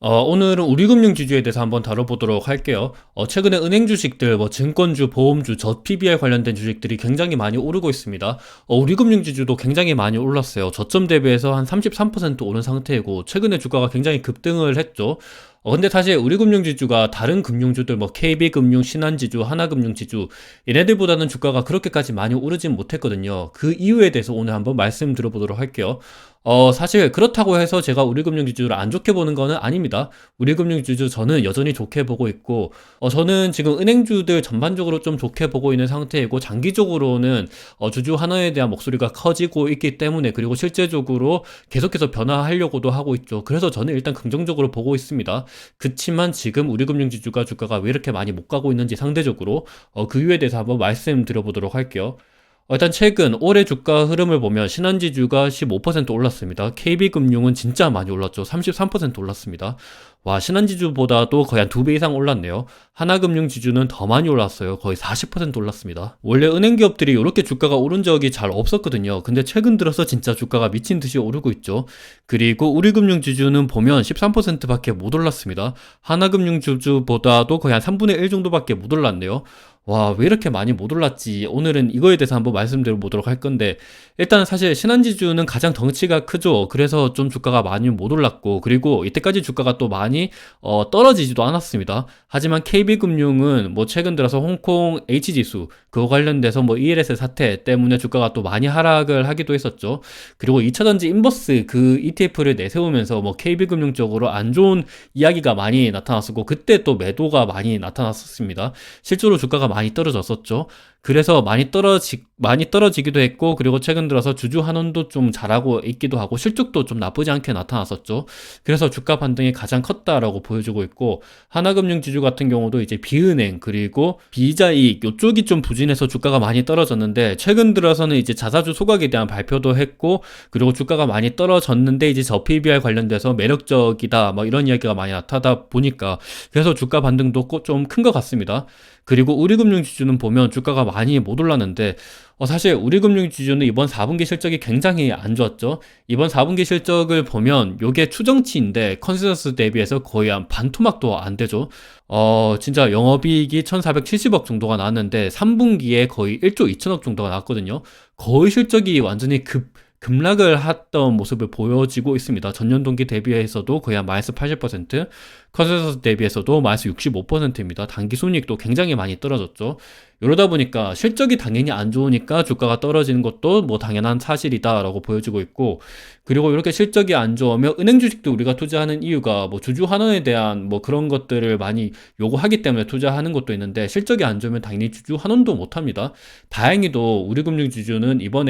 오늘은 우리금융 지주에 대해서 한번 다뤄보도록 할게요. 최근에 은행 주식들, 증권주, 보험주, PBR 관련된 주식들이 굉장히 많이 오르고 있습니다. 우리금융 지주도 굉장히 많이 올랐어요. 저점 대비해서 한 33% 오른 상태이고, 최근에 주가가 굉장히 급등을 했죠. 근데 사실 우리금융지주가 다른 금융주들 KB금융, 신한지주, 하나금융지주 얘네들보다는 주가가 그렇게까지 많이 오르진 못했거든요. 그 이유에 대해서 오늘 한번 말씀 드려보도록 할게요. 사실 그렇다고 해서 제가 우리금융지주를 안 좋게 보는 거는 아닙니다. 우리금융지주 저는 여전히 좋게 보고 있고, 저는 지금 은행주들 전반적으로 좀 좋게 보고 있는 상태이고, 장기적으로는 주주 환원에 대한 목소리가 커지고 있기 때문에, 그리고 실제적으로 계속해서 변화하려고도 하고 있죠. 그래서 저는 일단 긍정적으로 보고 있습니다. 그치만 지금 우리금융지주가 주가가 왜 이렇게 많이 못 가고 있는지 상대적으로 그 이유에 대해서 한번 말씀드려보도록 할게요. 일단 최근 올해 주가 흐름을 보면 신한지주가 15% 올랐습니다. KB금융은 진짜 많이 올랐죠. 33% 올랐습니다. 와, 신한지주보다도 거의 한 2배 이상 올랐네요. 하나금융지주는 더 많이 올랐어요. 거의 40% 올랐습니다. 원래 은행기업들이 이렇게 주가가 오른 적이 잘 없었거든요. 근데 최근 들어서 진짜 주가가 미친 듯이 오르고 있죠. 그리고 우리금융지주는 보면 13%밖에 못 올랐습니다. 하나금융지주보다도 거의 한 3분의 1 정도밖에 못 올랐네요. 와, 왜 이렇게 많이 못 올랐지? 오늘은 이거에 대해서 한번 말씀드려보도록 할 건데, 일단 사실 신한지주는 가장 덩치가 크죠. 그래서 좀 주가가 많이 못 올랐고, 그리고 이때까지 주가가 또 많이 떨어지지도 않았습니다. 하지만 KB금융은 최근 들어서 홍콩 H지수 그거 관련돼서 ELS 사태 때문에 주가가 또 많이 하락을 하기도 했었죠. 그리고 2차전지 인버스 그 ETF를 내세우면서 KB금융 쪽으로 안 좋은 이야기가 많이 나타났었고, 그때 또 매도가 많이 나타났었습니다. 실제로 주가가 많이 떨어졌었죠. 그래서 많이 떨어지기도 했고, 그리고 최근 들어서 주주 환원도 좀 잘하고 있기도 하고, 실적도 좀 나쁘지 않게 나타났었죠. 그래서 주가 반등이 가장 컸다라고 보여주고 있고, 하나금융지주 같은 경우도 이제 비은행 그리고 비이자이익 이쪽이 좀 부진해서 주가가 많이 떨어졌는데, 최근 들어서는 이제 자사주 소각에 대한 발표도 했고, 그리고 주가가 많이 떨어졌는데 이제 PBR 관련돼서 매력적이다 이런 이야기가 많이 나타나다 보니까, 그래서 주가 반등도 좀 큰 것 같습니다. 그리고 우리금융지주는 보면 주가가 많이 못 올랐는데, 사실 우리금융지주는 이번 4분기 실적이 굉장히 안 좋았죠. 이번 4분기 실적을 보면 요게 추정치인데 컨센서스 대비해서 거의 한 반토막도 안 되죠. 진짜 영업이익이 1470억 정도가 나왔는데 3분기에 거의 1조 2천억 정도가 나왔거든요. 거의 실적이 완전히 급락을 했던 모습을 보여지고 있습니다. 전년 동기 대비해서도 거의 한 마이너스 80%, 컨센서스 대비해서도 마이너스 65%입니다. 단기 순이익도 굉장히 많이 떨어졌죠. 이러다 보니까 실적이 당연히 안 좋으니까 주가가 떨어지는 것도 당연한 사실이다라고 보여지고 있고, 그리고 이렇게 실적이 안 좋으면 은행 주식도 우리가 투자하는 이유가 주주 환원에 대한 그런 것들을 많이 요구하기 때문에 투자하는 것도 있는데, 실적이 안 좋으면 당연히 주주 환원도 못 합니다. 다행히도 우리금융지주는 이번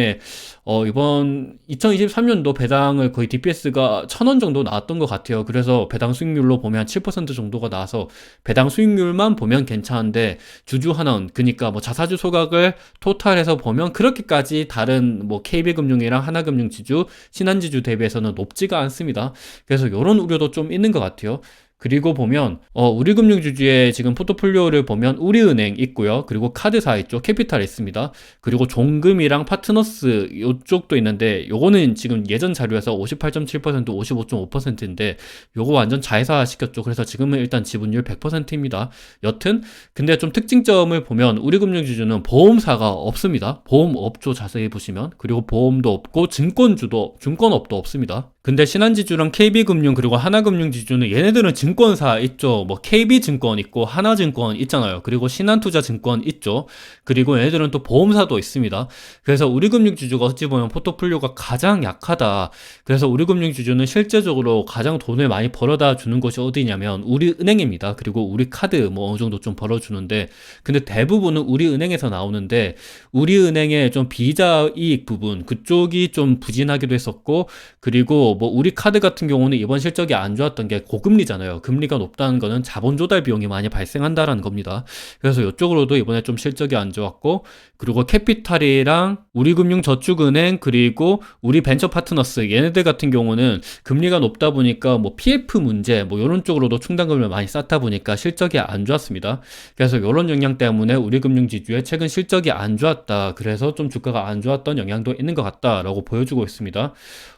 2023년도 배당을 거의 DPS가 1,000원 정도 나왔던 것 같아요. 그래서 배당 수익률로 보면 7% 정도가 나와서 배당 수익률만 보면 괜찮은데, 주주 환원 그러니까 자사주 소각을 토탈해서 보면 그렇게까지 다른 KB금융이랑 하나금융지주, 신한지주 대비해서는 높지가 않습니다. 그래서 이런 우려도 좀 있는 것 같아요. 그리고 보면 우리금융주주의 지금 포트폴리오를 보면 우리은행 있고요. 그리고 카드사 있죠. 캐피탈 있습니다. 그리고 종금이랑 파트너스 이쪽도 있는데, 요거는 지금 예전 자료에서 58.7%, 55.5%인데 요거 완전 자회사 시켰죠. 그래서 지금은 일단 지분율 100%입니다. 여튼 근데 좀 특징점을 보면 우리금융주주는 보험사가 없습니다. 보험업조 자세히 보시면, 그리고 보험도 없고 증권업도 없습니다. 근데 신한지주랑 KB금융 그리고 하나금융지주는 얘네들은 증권사 있죠. KB증권 있고 하나증권 있잖아요. 그리고 신한투자증권 있죠. 그리고 얘네들은 또 보험사도 있습니다. 그래서 우리금융지주가 어찌 보면 포트폴리오가 가장 약하다. 그래서 우리금융지주는 실제적으로 가장 돈을 많이 벌어다 주는 곳이 어디냐면 우리은행입니다. 그리고 우리카드 어느 정도 좀 벌어주는데, 근데 대부분은 우리은행에서 나오는데, 우리은행의 좀 비이자이익 부분 그쪽이 좀 부진하기도 했었고, 그리고 우리 카드 같은 경우는 이번 실적이 안 좋았던 게 고금리잖아요. 금리가 높다는 거는 자본 조달 비용이 많이 발생한다라는 겁니다. 그래서 이쪽으로도 이번에 좀 실적이 안 좋았고, 그리고 캐피탈이랑 우리금융저축은행 그리고 우리벤처파트너스 얘네들 같은 경우는 금리가 높다 보니까 PF 문제 이런 쪽으로도 충당금을 많이 쌓다 보니까 실적이 안 좋았습니다. 그래서 이런 영향 때문에 우리금융지주의 최근 실적이 안 좋았다. 그래서 좀 주가가 안 좋았던 영향도 있는 것 같다라고 보여주고 있습니다.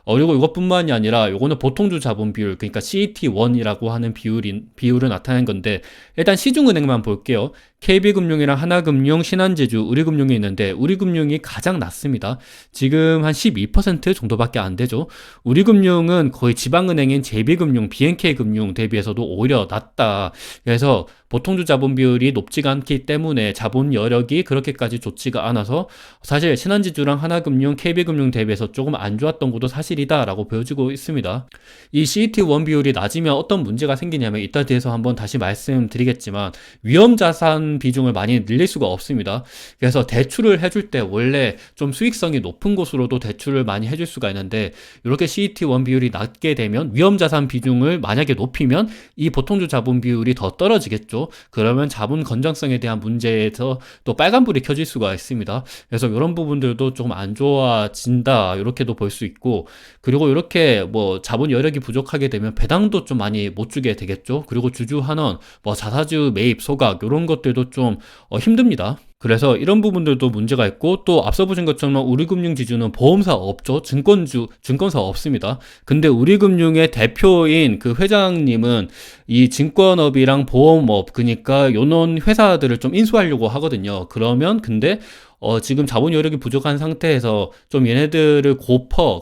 그리고 이것뿐만이 아니라 요거는 보통주 자본 비율, 그러니까 CET1이라고 하는 비율을 나타낸 건데, 일단 시중은행만 볼게요. KB금융이랑 하나금융, 신한제주, 우리금융이 있는데 우리금융이 가장 낮습니다. 지금 한 12% 정도밖에 안 되죠. 우리금융은 거의 지방은행인 제비금융, BNK금융 대비해서도 오히려 낮다. 그래서 보통주 자본 비율이 높지가 않기 때문에 자본 여력이 그렇게까지 좋지가 않아서 사실 신한지주랑 하나금융, KB금융 대비해서 조금 안 좋았던 것도 사실이다라고 보여지고 있습니다. 이 CET1 비율이 낮으면 어떤 문제가 생기냐면 이따 뒤에서 한번 다시 말씀드리겠지만 위험자산 비중을 많이 늘릴 수가 없습니다. 그래서 대출을 해줄 때 원래 좀 수익성이 높은 곳으로도 대출을 많이 해줄 수가 있는데 이렇게 CET1 비율이 낮게 되면 위험자산 비중을 만약에 높이면 이 보통주 자본 비율이 더 떨어지겠죠. 그러면 자본 건전성에 대한 문제에서 또 빨간불이 켜질 수가 있습니다. 그래서 이런 부분들도 조금 안 좋아진다 이렇게도 볼 수 있고, 그리고 이렇게 뭐 자본 여력이 부족하게 되면 배당도 좀 많이 못 주게 되겠죠. 그리고 주주 환원, 뭐 자사주 매입 소각 이런 것들도 좀 힘듭니다. 그래서 이런 부분들도 문제가 있고, 또 앞서 보신 것처럼 우리금융지주는 보험사 없죠. 증권사 없습니다. 근데 우리금융의 대표인 그 회장님은 이 증권업이랑 보험업, 그러니까 요런 회사들을 좀 인수하려고 하거든요. 그러면 근데 지금 자본 여력이 부족한 상태에서 좀 얘네들을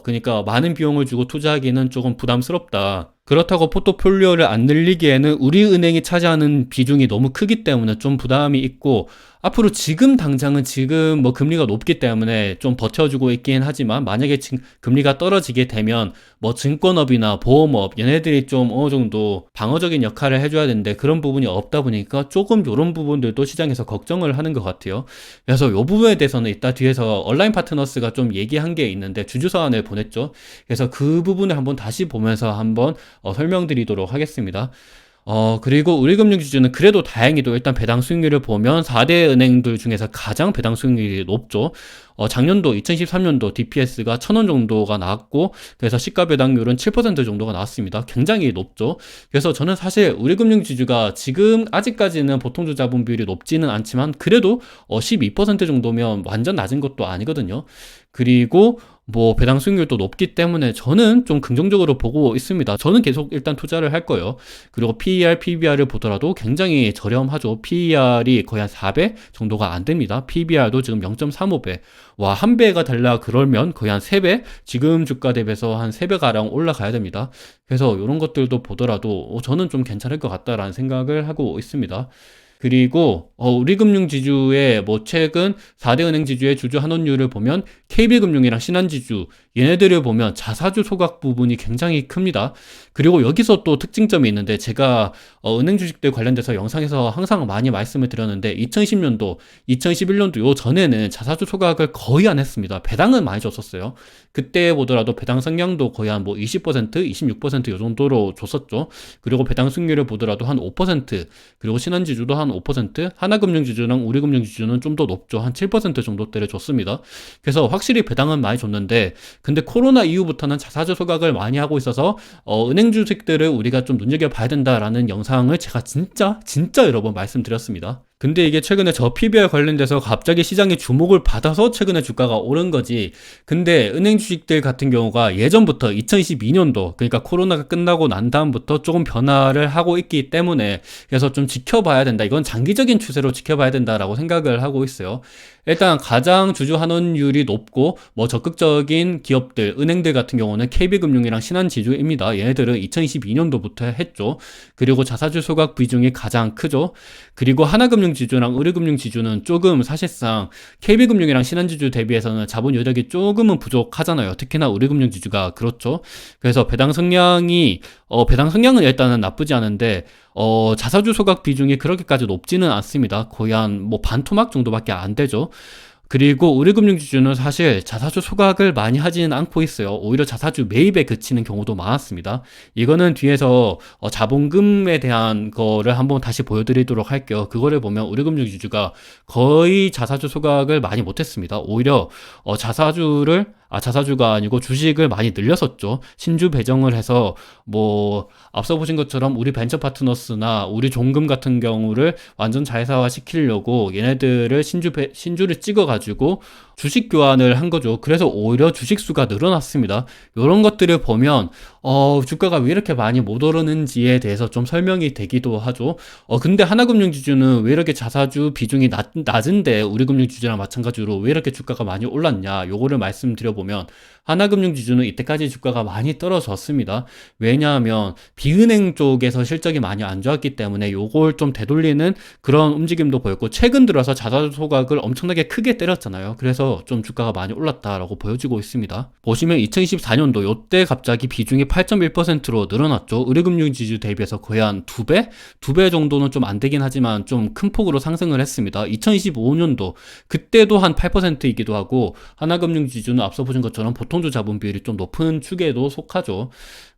그러니까 많은 비용을 주고 투자하기는 조금 부담스럽다. 그렇다고 포트폴리오를 안 늘리기에는 우리은행이 차지하는 비중이 너무 크기 때문에 좀 부담이 있고, 앞으로 지금 당장은 지금 뭐 금리가 높기 때문에 좀 버텨주고 있긴 하지만 만약에 금리가 떨어지게 되면 뭐 증권업이나 보험업 얘네들이 좀 어느 정도 방어적인 역할을 해줘야 되는데 그런 부분이 없다 보니까 조금 이런 부분들도 시장에서 걱정을 하는 것 같아요. 그래서 이 부분에 대해서는 이따 뒤에서 온라인 파트너스가 좀 얘기한 게 있는데 주주서한을 보냈죠. 그래서 그 부분을 한번 다시 보면서 한번 설명드리도록 하겠습니다. 그리고 우리금융지주는 그래도 다행히도 일단 배당 수익률을 보면 4대 은행들 중에서 가장 배당 수익률이 높죠. 작년도 2013년도 DPS가 1,000원 정도가 나왔고, 그래서 시가 배당률은 7% 정도가 나왔습니다. 굉장히 높죠. 그래서 저는 사실 우리금융지주가 지금 아직까지는 보통주 자본 비율이 높지는 않지만 그래도 12% 정도면 완전 낮은 것도 아니거든요. 그리고 뭐 배당 수익률도 높기 때문에 저는 좀 긍정적으로 보고 있습니다. 저는 계속 일단 투자를 할 거예요. 그리고 PER, PBR을 보더라도 굉장히 저렴하죠. PER이 거의 한 4배 정도가 안 됩니다. PBR도 지금 0.35배. 와, 한 배가 달라 그러면 거의 한 3배? 지금 주가 대비해서 한 3배 가량 올라가야 됩니다. 그래서 이런 것들도 보더라도 저는 좀 괜찮을 것 같다라는 생각을 하고 있습니다. 그리고 우리금융지주의 뭐 최근 4대 은행지주의 주주 환원율을 보면 KB금융이랑 신한지주 얘네들을 보면 자사주 소각 부분이 굉장히 큽니다. 그리고 여기서 또 특징점이 있는데 제가 은행 주식들 관련돼서 영상에서 항상 많이 말씀을 드렸는데 2010년도, 2011년도 요 전에는 자사주 소각을 거의 안 했습니다. 배당은 많이 줬었어요. 그때 보더라도 배당 성량도 거의 한 뭐 20%, 26%요 정도로 줬었죠. 그리고 배당 수익률을 보더라도 한 5%, 그리고 신한지주도 한 5%, 하나금융지주랑 우리금융지주는 좀 더 높죠. 한 7% 정도대를 줬습니다. 그래서 확실히 배당은 많이 줬는데, 근데 코로나 이후부터는 자사주 소각을 많이 하고 있어서 은행 주식들을 우리가 좀 눈여겨봐야 된다라는 영상을 제가 진짜 여러 번 말씀드렸습니다. 근데 이게 최근에 저 PBR 관련돼서 갑자기 시장이 주목을 받아서 최근에 주가가 오른 거지. 근데 은행 주식들 같은 경우가 예전부터 2022년도, 그러니까 코로나가 끝나고 난 다음부터 조금 변화를 하고 있기 때문에 그래서 좀 지켜봐야 된다. 이건 장기적인 추세로 지켜봐야 된다라고 생각을 하고 있어요. 일단 가장 주주 환원율이 높고 뭐 적극적인 기업들, 은행들 같은 경우는 KB금융이랑 신한지주입니다. 얘네들은 2022년도부터 했죠. 그리고 자사주 소각 비중이 가장 크죠. 그리고 하나금융지주랑 우리금융지주는 조금 사실상 KB금융이랑 신한지주 대비해서는 자본 여력이 조금은 부족하잖아요. 특히나 우리금융지주가 그렇죠. 그래서 배당 성량은 일단은 나쁘지 않은데 자사주 소각 비중이 그렇게까지 높지는 않습니다. 거의 한 뭐 반토막 정도밖에 안 되죠. 그리고 우리금융지주는 사실 자사주 소각을 많이 하지는 않고 있어요. 오히려 자사주 매입에 그치는 경우도 많았습니다. 이거는 뒤에서 자본금에 대한 거를 한번 다시 보여드리도록 할게요. 그거를 보면 우리금융지주가 거의 자사주 소각을 많이 못했습니다. 오히려 자사주가 아니고 주식을 많이 늘렸었죠. 신주 배정을 해서 뭐 앞서 보신 것처럼 우리 벤처 파트너스나 우리 종금 같은 경우를 완전 자회사화 시키려고 얘네들을 신주를 찍어가지고 주식 교환을 한 거죠. 그래서 오히려 주식 수가 늘어났습니다. 이런 것들을 보면 주가가 왜 이렇게 많이 못 오르는지에 대해서 좀 설명이 되기도 하죠. 근데 하나금융지주는 왜 이렇게 자사주 비중이 낮은데 우리금융지주랑 마찬가지로 왜 이렇게 주가가 많이 올랐냐, 요거를 말씀드려보면 하나금융지주는 이때까지 주가가 많이 떨어졌습니다. 왜냐하면 비은행 쪽에서 실적이 많이 안 좋았기 때문에 요걸 좀 되돌리는 그런 움직임도 보였고, 최근 들어서 자사주 소각을 엄청나게 크게 때렸잖아요. 그래서 좀 주가가 많이 올랐다라고 보여지고 있습니다. 보시면 2024년도 요때 갑자기 비중이 8.1%로 늘어났죠. 의료금융지주 대비해서 거의 한 2배? 2배 정도는 좀 안 되긴 하지만 좀 큰 폭으로 상승을 했습니다. 2025년도 그때도 한 8%이기도 하고, 하나금융지주는 앞서 보신 것처럼 보통주 자본 비율이 좀 높은 축에도 속하죠.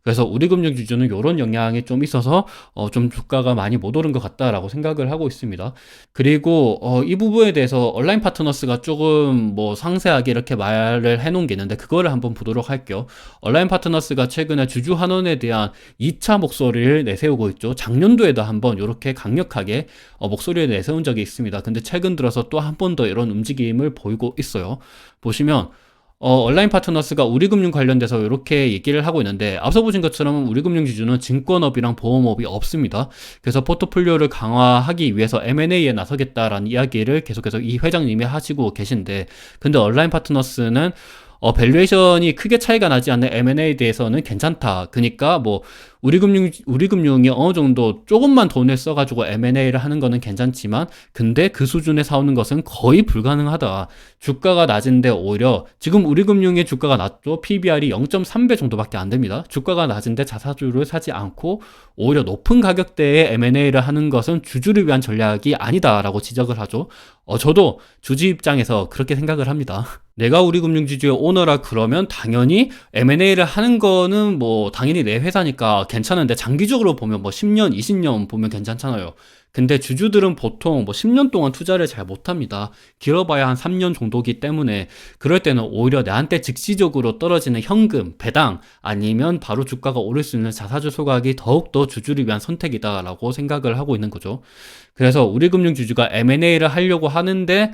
그래서 우리금융지주는 이런 영향이 좀 있어서 좀 주가가 많이 못 오른 것 같다라고 생각을 하고 있습니다. 그리고 이 부분에 대해서 온라인 파트너스가 조금 뭐 상세하게 이렇게 말을 해놓은 게 있는데, 그거를 한번 보도록 할게요. 온라인 파트너스가 최근에 주주 환원에 대한 2차 목소리를 내세우고 있죠. 작년도에도 한번 이렇게 강력하게 목소리를 내세운 적이 있습니다. 근데 최근 들어서 또 한 번 더 이런 움직임을 보이고 있어요. 보시면 온라인 파트너스가 우리금융 관련돼서 이렇게 얘기를 하고 있는데, 앞서 보신 것처럼 우리금융지주는 증권업이랑 보험업이 없습니다. 그래서 포트폴리오를 강화하기 위해서 M&A에 나서겠다라는 이야기를 계속해서 이 회장님이 하시고 계신데, 근데 온라인 파트너스는 밸류에이션이 크게 차이가 나지 않는 M&A에 대해서는 괜찮다. 그러니까 뭐 우리금융이 어느 정도 조금만 돈을 써가지고 M&A를 하는 거는 괜찮지만, 근데 그 수준에 사오는 것은 거의 불가능하다. 주가가 낮은데 오히려 지금 우리금융의 주가가 낮죠. PBR이 0.3배 정도밖에 안 됩니다. 주가가 낮은데 자사주를 사지 않고 오히려 높은 가격대에 M&A를 하는 것은 주주를 위한 전략이 아니다라고 지적을 하죠. 저도 주주 입장에서 그렇게 생각을 합니다. 내가 우리금융지주의 오너라 그러면 당연히 M&A를 하는 거는 뭐 당연히 내 회사니까 괜찮은데, 장기적으로 보면 뭐 10년, 20년 보면 괜찮잖아요. 근데 주주들은 보통 뭐 10년 동안 투자를 잘 못합니다. 길어봐야 한 3년 정도기 때문에, 그럴 때는 오히려 나한테 즉시적으로 떨어지는 현금, 배당, 아니면 바로 주가가 오를 수 있는 자사주 소각이 더욱더 주주를 위한 선택이다라고 생각을 하고 있는 거죠. 그래서 우리금융지주가 M&A를 하려고 하는데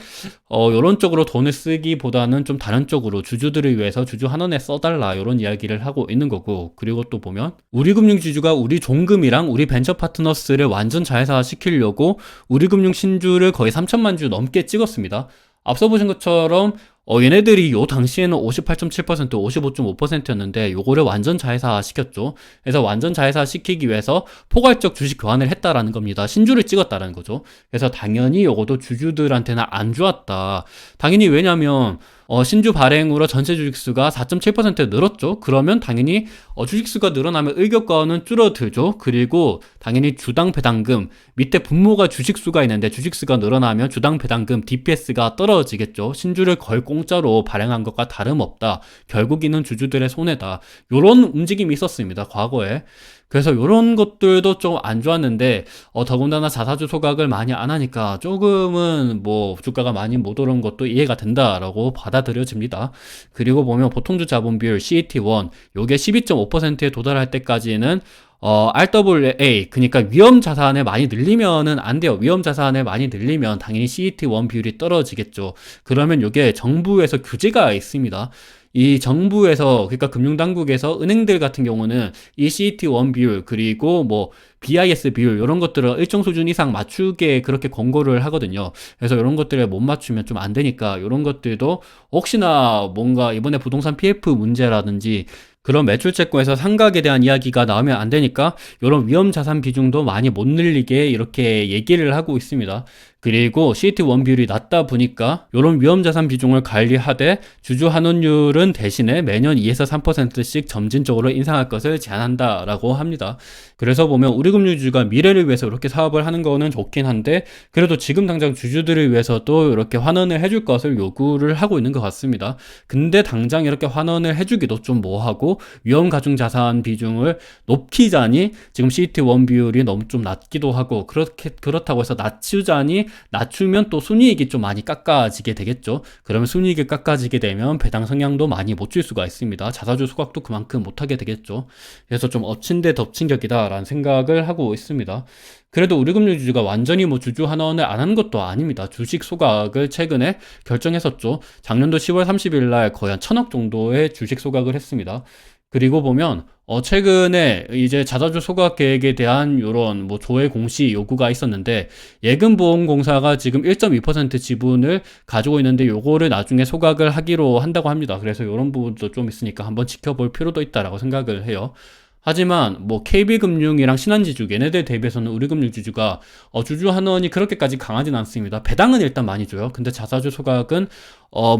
이런 쪽으로 돈을 쓰기보다는 좀 다른 쪽으로 주주들을 위해서 주주 환원에 써달라, 이런 이야기를 하고 있는 거고, 그리고 또 보면 우리금융지주가 우리 종금이랑 우리 벤처 파트너스를 완전 자회사 시키려고 우리금융 신주를 거의 3천만 주 넘게 찍었습니다. 앞서 보신 것처럼 얘네들이 요 당시에는 58.7%, 55.5%였는데 요거를 완전 자회사 시켰죠. 그래서 완전 자회사 시키기 위해서 포괄적 주식 교환을 했다라는 겁니다. 신주를 찍었다라는 거죠. 그래서 당연히 요것도 주주들한테는 안 좋았다. 당연히, 왜냐면 신주 발행으로 전체 주식수가 4.7% 늘었죠. 그러면 당연히 주식수가 늘어나면 의결권은 줄어들죠. 그리고 당연히 주당 배당금, 밑에 분모가 주식수가 있는데 주식수가 늘어나면 주당 배당금 DPS가 떨어지겠죠. 신주를 거의 공짜로 발행한 것과 다름없다. 결국에는 주주들의 손해다. 요런 움직임이 있었습니다, 과거에. 그래서 이런 것들도 좀 안 좋았는데, 더군다나 자사주 소각을 많이 안 하니까 조금은 뭐 주가가 많이 못 오른 것도 이해가 된다라고 받아들여집니다. 그리고 보면 보통주 자본 비율 CET1 요게 12.5%에 도달할 때까지는 RWA, 그러니까 위험 자산을 많이 늘리면은 안 돼요. 위험 자산을 많이 늘리면 당연히 CET1 비율이 떨어지겠죠. 그러면 이게 정부에서 규제가 있습니다. 이 정부에서, 그러니까 금융당국에서 은행들 같은 경우는 이 CET1 비율, 그리고 뭐 BIS 비율, 이런 것들을 일정 수준 이상 맞추게 그렇게 권고를 하거든요. 그래서 이런 것들을 못 맞추면 좀 안 되니까, 이런 것들도 혹시나 뭔가 이번에 부동산 PF 문제라든지 그런 매출채권에서 상각에 대한 이야기가 나오면 안 되니까 이런 위험 자산 비중도 많이 못 늘리게 이렇게 얘기를 하고 있습니다. 그리고 CET1 비율이 낮다 보니까 이런 위험 자산 비중을 관리하되 주주 환원율은 대신에 매년 2에서 3%씩 점진적으로 인상할 것을 제안한다라고 합니다. 그래서 보면 우리금융주주가 미래를 위해서 이렇게 사업을 하는 거는 좋긴 한데, 그래도 지금 당장 주주들을 위해서도 이렇게 환원을 해줄 것을 요구를 하고 있는 것 같습니다. 근데 당장 이렇게 환원을 해주기도 좀 뭐하고, 위험 가중 자산 비중을 높이자니 지금 CET1 비율이 너무 좀 낮기도 하고, 그렇다고 해서 낮추자니 낮추면 또 순이익이 좀 많이 깎아지게 되겠죠. 그러면 순이익이 깎아지게 되면 배당 성향도 많이 못 줄 수가 있습니다. 자사주 소각도 그만큼 못하게 되겠죠. 그래서 좀 엎친 데 덮친 격이다라는 생각을 하고 있습니다. 그래도 우리금융주주가 완전히 뭐 주주 환원을 안 한 것도 아닙니다. 주식 소각을 최근에 결정했었죠. 작년도 10월 30일 날 거의 한 1,000억 정도의 주식 소각을 했습니다. 그리고 보면 최근에 이제 자사주 소각 계획에 대한 요런 뭐 조회 공시 요구가 있었는데, 예금보험공사가 지금 1.2% 지분을 가지고 있는데 요거를 나중에 소각을 하기로 한다고 합니다. 그래서 요런 부분도 좀 있으니까 한번 지켜볼 필요도 있다라고 생각을 해요. 하지만 뭐 KB금융이랑 신한지주 얘네들 대비해서는 우리금융지주가 주주 환원이 그렇게까지 강하진 않습니다. 배당은 일단 많이 줘요. 근데 자사주 소각은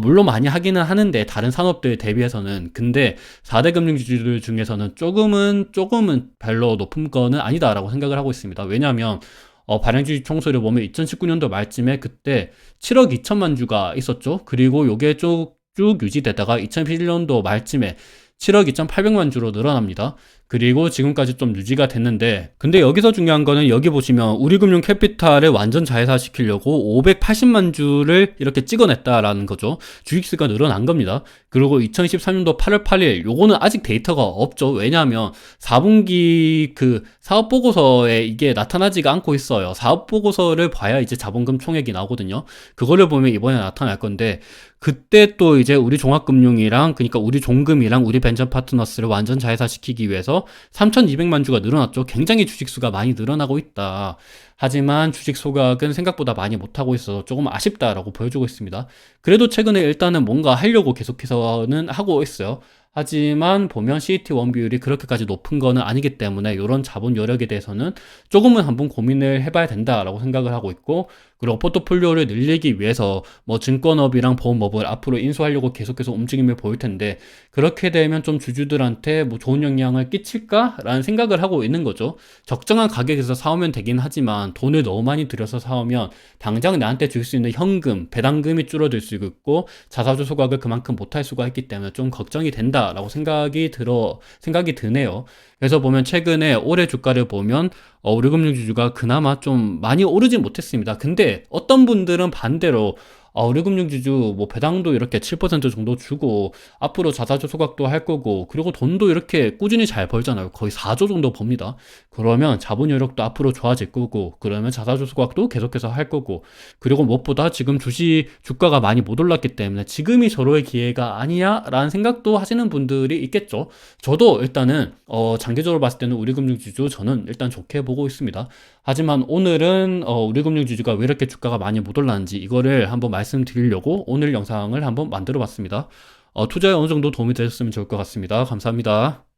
물론 많이 하기는 하는데 다른 산업들 대비해서는. 근데 4대 금융지주들 중에서는 조금은 별로 높은 거는 아니다라고 생각을 하고 있습니다. 왜냐하면 발행주식 총수를 보면 2019년도 말쯤에 그때 7억 2천만 주가 있었죠. 그리고 요게 쭉 유지되다가 2011년도 말쯤에 7억 2,800만 주로 늘어납니다. 그리고 지금까지 좀 유지가 됐는데, 근데 여기서 중요한 거는 여기 보시면 우리금융 캐피탈을 완전 자회사시키려고 580만 주를 이렇게 찍어냈다라는 거죠. 주식수가 늘어난 겁니다. 그리고 2023년도 8월 8일 요거는 아직 데이터가 없죠. 왜냐하면 4분기 그 사업보고서에 이게 나타나지가 않고 있어요. 사업보고서를 봐야 이제 자본금 총액이 나오거든요. 그거를 보면 이번에 나타날 건데, 그때 또 이제 우리 종합금융이랑, 그러니까 우리 종금이랑 우리 벤처파트너스를 완전 자회사시키기 위해서 3,200만 주가 늘어났죠. 굉장히 주식수가 많이 늘어나고 있다. 하지만 주식 소각은 생각보다 많이 못하고 있어서 조금 아쉽다라고 보여주고 있습니다. 그래도 최근에 일단은 뭔가 하려고 계속해서는 하고 있어요. 하지만 보면 CET1 비율이 그렇게까지 높은 거는 아니기 때문에 이런 자본 여력에 대해서는 조금은 한번 고민을 해봐야 된다라고 생각을 하고 있고, 그리고 포트폴리오를 늘리기 위해서 뭐 증권업이랑 보험업을 앞으로 인수하려고 계속해서 움직임을 보일 텐데, 그렇게 되면 좀 주주들한테 뭐 좋은 영향을 끼칠까라는 생각을 하고 있는 거죠. 적정한 가격에서 사오면 되긴 하지만 돈을 너무 많이 들여서 사오면 당장 나한테 줄 수 있는 현금, 배당금이 줄어들 수 있고 자사주 소각을 그만큼 못할 수가 있기 때문에 좀 걱정이 된다라고 생각이 드네요. 그래서 보면 최근에 올해 주가를 보면 우리금융주주가 그나마 좀 많이 오르진 못했습니다. 근데 어떤 분들은 반대로 우리금융주주 뭐 배당도 이렇게 7% 정도 주고 앞으로 자사주 소각도 할 거고, 그리고 돈도 이렇게 꾸준히 잘 벌잖아요. 거의 4조 정도 법니다. 그러면 자본 여력도 앞으로 좋아질 거고, 그러면 자사주 소각도 계속해서 할 거고, 그리고 무엇보다 지금 주가가 많이 못 올랐기 때문에 지금이 절호의 기회가 아니야 라는 생각도 하시는 분들이 있겠죠. 저도 일단은 장기적으로 봤을 때는 우리금융주주 저는 일단 좋게 보고 있습니다. 하지만 오늘은 우리금융주주가 왜 이렇게 주가가 많이 못 올랐는지 이거를 한번 말씀드리려고 오늘 영상을 한번 만들어 봤습니다. 투자에 어느 정도 도움이 되셨으면 좋을 것 같습니다. 감사합니다.